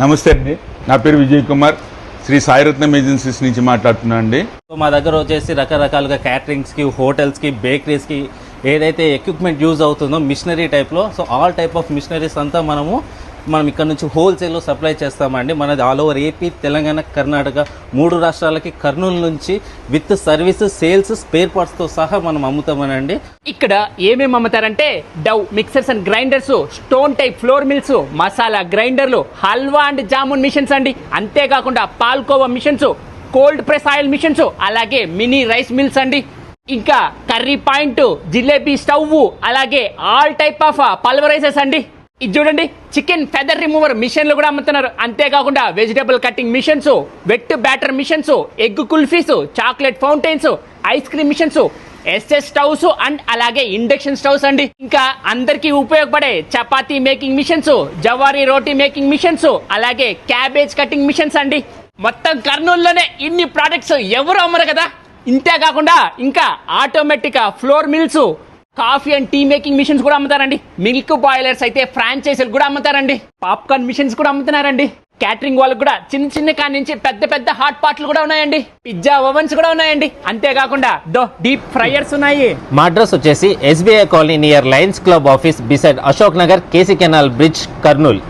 నమస్తే అండి, నా పేరు విజయ్ కుమార్, శ్రీ సాయిరత్నం ఏజెన్సీస్ నుంచి మాట్లాడుతున్నా అండి. మా దగ్గర వచ్చేసి రకరకాలుగా క్యాటరింగ్స్కి, హోటల్స్కి, బేకరీస్కి ఏదైతే ఎక్విప్మెంట్ యూజ్ అవుతుందో మిషనరీ టైప్లో, so all type of machineries అంతా మనం ఇక్కడ నుంచి హోల్సేల్లో సప్లై చేస్తామండి. మనది all over AP, Telangana, Karnataka 3 రాష్ట్రాలకి కర్నూలు నుంచి విత్ సర్వీస్, సేల్స్, స్పేర్ పార్ట్స్తో సహా మనం అమ్ముతామనండి. ఇక్కడ ఏమేమి అమ్ముతారంటే dough mixers and grinders, stone type flour mills, masala గ్రైండర్లు, హల్వా అండ్ జామున్ మిషన్స్ అండి. అంతేకాకుండా palkova machines, cold press oil machines, అలాగే మినీ రైస్ మిల్స్ అండి. ఇంకా కర్రీ పాయింట్, జిలేబీ స్టవ్, అలాగే ఆల్ టైప్ ఆఫ్ పల్వరైజర్స్ అండి. ఇది చూడండి, చికెన్ ఫెదర్ రిమూవర్ మిషన్లు కూడా అమ్ముతున్నారు. అంతేకాకుండా vegetable cutting machines, wet batter machines, egg kulfis, chocolate fountains, ice cream machines, SS stoves and అలాగే ఇండక్షన్ స్టవ్స్ అండి. ఇంకా అందరికీ ఉపయోగపడే chapati making machines, jowari roti making machines, అలాగే క్యాబేజ్ కటింగ్ మిషన్స్ అండి. మొత్తం కర్నూలులోనే ఇన్ని ప్రోడక్ట్స్ ఎవరు అమ్మరు కదా. ఇంతేకాకుండా ఇంకా automatic flour mills, coffee and tea making machines కూడా అమ్ముతారండి. మిల్క్ బాయిలర్స్ అయితే ఫ్రాంచైజీలు కూడా అమ్ముతారండి. పాప్కార్న్ మిషన్స్ కూడా అమ్ముతున్నారండి. క్యాటరింగ్ వాళ్ళకి కూడా చిన్న కాడి నుంచి పెద్ద హాట్ పాట్లు కూడా ఉన్నాయండి. పిజ్జా ఓవెన్స్ కూడా ఉన్నాయండి. అంతేకాకుండా డీప్ ఫ్రైయర్స్ ఉన్నాయి. మా అడ్రస్ వచ్చేసి SBI colony near Lions Club office beside Ashok Nagar, KC canal bridge, Kurnool.